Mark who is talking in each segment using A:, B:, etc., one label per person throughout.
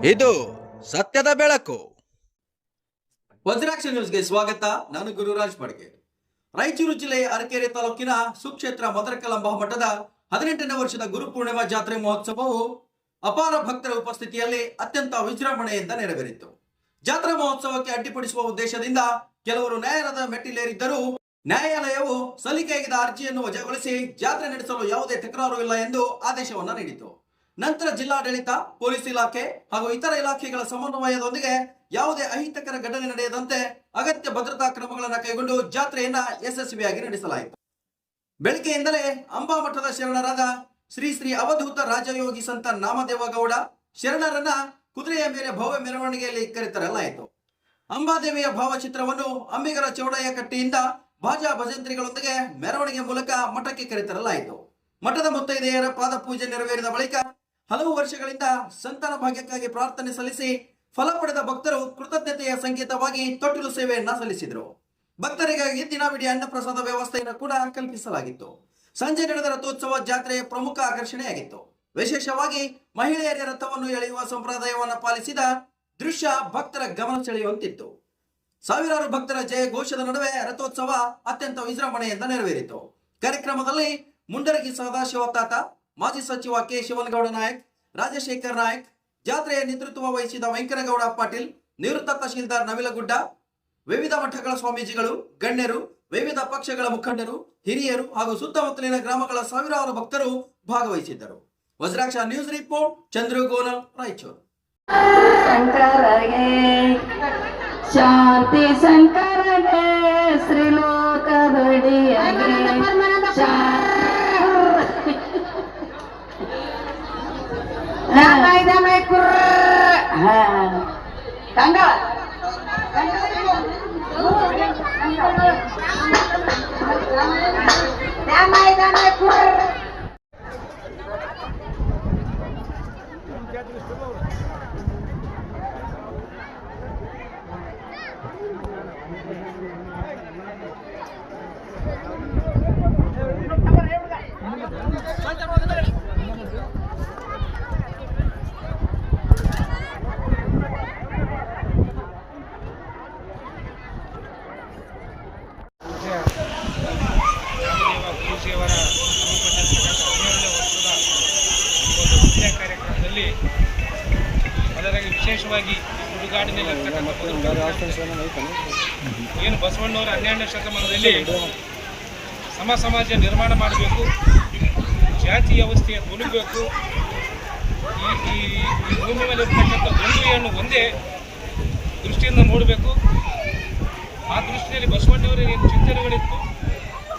A: ಇದು ಸತ್ಯದ ಬೆಳಕು.
B: ವಜ್ರಾಕ್ಷ ನ್ಯೂಸ್ಗೆ ಸ್ವಾಗತ. ನಾನು ಗುರುರಾಜ್ ಬಡ್ಗೆ. ರಾಯಚೂರು ಜಿಲ್ಲೆಯ ಅರಕೆರೆ ತಾಲೂಕಿನ ಸುಕ್ಷೇತ್ರ ಮದರಕಲಂಬ ಮಠದ 18ನೇ ವರ್ಷದ ಗುರುಪೂರ್ಣಿಮಾ ಜಾತ್ರೆ ಮಹೋತ್ಸವವು ಅಪಾರ ಭಕ್ತರ ಉಪಸ್ಥಿತಿಯಲ್ಲಿ ಅತ್ಯಂತ ವಿಜೃಂಭಣೆಯಿಂದ ನೆರವೇರಿತು. ಜಾತ್ರಾ ಮಹೋತ್ಸವಕ್ಕೆ ಅಡ್ಡಿಪಡಿಸುವ ಉದ್ದೇಶದಿಂದ ಕೆಲವರು ನ್ಯಾಯಾಲಯದ ಮೆಟ್ಟಿಲೇರಿದ್ದರೂ ನ್ಯಾಯಾಲಯವು ಸಲ್ಲಿಕೆಯಾಗಿದ್ದ ಅರ್ಜಿಯನ್ನು ವಜಾಗೊಳಿಸಿ ಜಾತ್ರೆ ನಡೆಸಲು ಯಾವುದೇ ತಕರಾರು ಇಲ್ಲ ಎಂದು ಆದೇಶವನ್ನು ನೀಡಿತು. ನಂತರ ಜಿಲ್ಲಾಡಳಿತ, ಪೊಲೀಸ್ ಇಲಾಖೆ ಹಾಗೂ ಇತರ ಇಲಾಖೆಗಳ ಸಮನ್ವಯದೊಂದಿಗೆ ಯಾವುದೇ ಅಹಿತಕರ ಘಟನೆ ನಡೆಯದಂತೆ ಅಗತ್ಯ ಭದ್ರತಾ ಕ್ರಮಗಳನ್ನು ಕೈಗೊಂಡು ಜಾತ್ರೆಯನ್ನ ಯಶಸ್ವಿಯಾಗಿ ನಡೆಸಲಾಯಿತು. ಬೆಳಗ್ಗೆಯಿಂದಲೇ ಅಂಬಾ ಮಠದ ಶರಣರಾದ ಶ್ರೀ ಶ್ರೀ ಅವಧೂತ ರಾಜಯೋಗಿ ಸಂತ ನಾಮದೇವಗೌಡ ಶರಣರನ್ನ ಕುದುರೆಯ ಮೇಲೆ ಭವ್ಯ ಮೆರವಣಿಗೆಯಲ್ಲಿ ಕರೆತರಲಾಯಿತು. ಅಂಬಾದೇವಿಯ ಭಾವಚಿತ್ರವನ್ನು ಅಂಬಿಗರ ಚೌಡಯ್ಯ ಕಟ್ಟಿಯಿಂದ ಬಾಜಾ ಭಜಂತ್ರಿಗಳೊಂದಿಗೆ ಮೆರವಣಿಗೆ ಮೂಲಕ ಮಠಕ್ಕೆ ಕರೆತರಲಾಯಿತು. ಮಠದ ಮುತ್ತೈದೆಯರ ಪಾದ ಪೂಜೆ ನೆರವೇರಿದ ಬಳಿಕ ಹಲವು ವರ್ಷಗಳಿಂದ ಸಂತಾನ ಭಾಗ್ಯಕ್ಕಾಗಿ ಪ್ರಾರ್ಥನೆ ಸಲ್ಲಿಸಿ ಫಲ ಪಡೆದ ಭಕ್ತರು ಕೃತಜ್ಞತೆಯ ಸಂಕೇತವಾಗಿ ತೊಟ್ಟಿಲು ಸೇವೆಯನ್ನ ಸಲ್ಲಿಸಿದರು. ಭಕ್ತರಿಗಾಗಿ ದಿನವಿಡೀ ಅನ್ನಪ್ರಸಾದ ವ್ಯವಸ್ಥೆಯನ್ನು ಕೂಡ ಕಲ್ಪಿಸಲಾಗಿತ್ತು. ಸಂಜೆ ನಡೆದ ರಥೋತ್ಸವ ಜಾತ್ರೆಯ ಪ್ರಮುಖ ಆಕರ್ಷಣೆಯಾಗಿತ್ತು. ವಿಶೇಷವಾಗಿ ಮಹಿಳೆಯರ ರಥವನ್ನು ಎಳೆಯುವ ಸಂಪ್ರದಾಯವನ್ನು ಪಾಲಿಸಿದ ದೃಶ್ಯ ಭಕ್ತರ ಗಮನ ಸೆಳೆಯುವಂತಿತ್ತು. ಸಾವಿರಾರು ಭಕ್ತರ ಜಯ ಘೋಷದ ನಡುವೆ ರಥೋತ್ಸವ ಅತ್ಯಂತ ವಿಜೃಂಭಣೆಯಿಂದ ನೆರವೇರಿತು. ಕಾರ್ಯಕ್ರಮದಲ್ಲಿ ಮುಂಡರಗಿ ಸದಾಶಿವ ತಾತ, ಮಾಜಿ ಸಚಿವ ಕೆ ಶಿವನಗೌಡ ನಾಯಕ್, ರಾಜಶೇಖರ್ ನಾಯಕ್, ಜಾತ್ರೆಯ ನೇತೃತ್ವ ವಹಿಸಿದ ವೆಂಕನಗೌಡ ಪಾಟೀಲ್, ನಿವೃತ್ತ ತಹಶೀಲ್ದಾರ್ ನವಿಲಗುಡ್ಡ, ವಿವಿಧ ಮಠಗಳ ಸ್ವಾಮೀಜಿಗಳು, ಗಣ್ಯರು, ವಿವಿಧ ಪಕ್ಷಗಳ ಮುಖಂಡರು, ಹಿರಿಯರು ಹಾಗೂ ಸುತ್ತಮುತ್ತಲಿನ ಗ್ರಾಮಗಳ ಸಾವಿರಾರು ಭಕ್ತರು ಭಾಗವಹಿಸಿದ್ದರು. Vajraksha news report, ಚಂದ್ರಗೋನಲ್, Raichur.
C: ಶಾಂತಿ ಶಂಕರಗೆ ಶ್ರೀಲೋಕದೊಡೆಯಗೆ
D: ಕಾರ್ಯಕ್ರಮದಲ್ಲಿ ಅದರಾಗಿ ವಿಶೇಷವಾಗಿ ಏನು ಬಸವಣ್ಣವರ 12ನೇ ಶತಮಾನದಲ್ಲಿ ಸಮಾಜ ನಿರ್ಮಾಣ ಮಾಡಬೇಕು, ಜಾತಿ ವ್ಯವಸ್ಥೆಯ ತೊಲಗಬೇಕು, ಈ ಭೂಮಿ ಮೇಲೆ ಇರ್ತಕ್ಕಂಥ ಗಂಡುಯನ್ನು ಒಂದೇ ದೃಷ್ಟಿಯಿಂದ ನೋಡಬೇಕು. ಆ ದೃಷ್ಟಿಯಲ್ಲಿ ಬಸವಣ್ಣವರ ಏನು ಚಿಂತನೆಗಳಿತ್ತು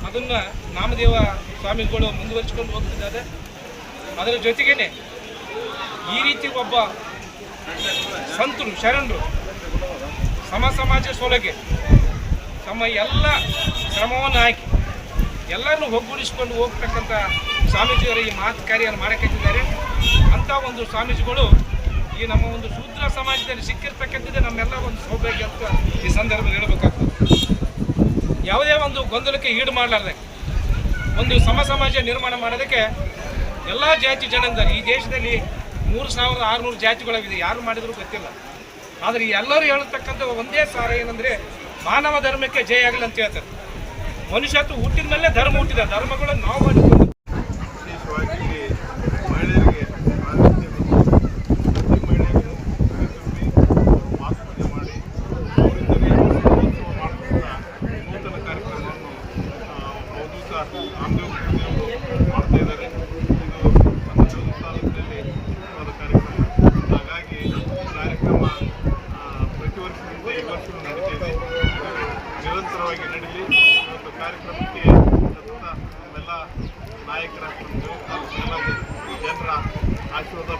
D: ಅದನ್ನು ನಾಮದೇವ ಸ್ವಾಮಿಗಳು ಮುಂದುವರಿಸಿಕೊಂಡು ಹೋಗ್ತಿದ್ದಾರೆ. ಅದರ ಜೊತೆಗೇನೆ ಈ ರೀತಿ ಒಬ್ಬ ಸಂತರು ಶರಣರು ಸಮಾಜ ಸೊಲಗೆ ತಮ್ಮ ಎಲ್ಲ ಶ್ರಮವನ್ನು ಹಾಕಿ ಎಲ್ಲರನ್ನೂ ಒಗ್ಗೂಡಿಸಿಕೊಂಡು ಹೋಗ್ತಕ್ಕಂಥ ಸ್ವಾಮೀಜಿಯವರು ಈ ಮಾತು ಕಾರ್ಯವನ್ನು ಮಾಡಕ್ಕಿದ್ದಾರೆ. ಅಂಥ ಒಂದು ಸ್ವಾಮೀಜಿಗಳು ಈ ನಮ್ಮ ಒಂದು ಶೂದ್ರ ಸಮಾಜದಲ್ಲಿ ಸಿಕ್ಕಿರ್ತಕ್ಕಂಥದ್ದೇ ನಮ್ಮೆಲ್ಲ ಒಂದು ಸೌಭಾಗ್ಯ ಅಂತ ಈ ಸಂದರ್ಭ ಹೇಳಬೇಕಾಗ್ತದೆ. ಯಾವುದೇ ಒಂದು ಗೊಂದಲಕ್ಕೆ ಈಡು ಮಾಡಲಾರ್ದೆ ಒಂದು ಸಮಾಜ ನಿರ್ಮಾಣ ಮಾಡೋದಕ್ಕೆ ಎಲ್ಲ ಜಾತಿ ಜನಾಂಗ ಈ ದೇಶದಲ್ಲಿ 3600 ಜಾತಿಗಳಾಗಿದೆ, ಯಾರು ಮಾಡಿದರೂ ಗೊತ್ತಿಲ್ಲ. ಆದರೆ ಎಲ್ಲರೂ ಹೇಳತಕ್ಕಂಥ ಒಂದೇ ಸಾರ ಏನಂದರೆ ಮಾನವ ಧರ್ಮಕ್ಕೆ ಜಯ ಆಗಲಿ ಅಂತ ಹೇಳ್ತಾರೆ. ಮನುಷ್ಯತ್ವ ಹುಟ್ಟಿದ ಮೇಲೆ ಧರ್ಮ ಹುಟ್ಟಿದ, ಧರ್ಮಗಳನ್ನು ನಾವು ಮಾಡಿಕೊಂಡು
E: ಮಾಡ್ತಾ ಇದ್ದಾರೆ. ಹಾಗಾಗಿ ಕಾರ್ಯಕ್ರಮ ಪ್ರತಿ ವರ್ಷದಿಂದ ಈ ವರ್ಷವೂ ನಡೀತಿದೆ, ನಿರಂತರವಾಗಿ ನಡೀಲಿ. ಇವತ್ತು ಕಾರ್ಯಕ್ರಮಕ್ಕೆ ನಮ್ಮೆಲ್ಲ ನಾಯಕರ ಎಲ್ಲ ಜನರ ಆಶೀರ್ವಾದ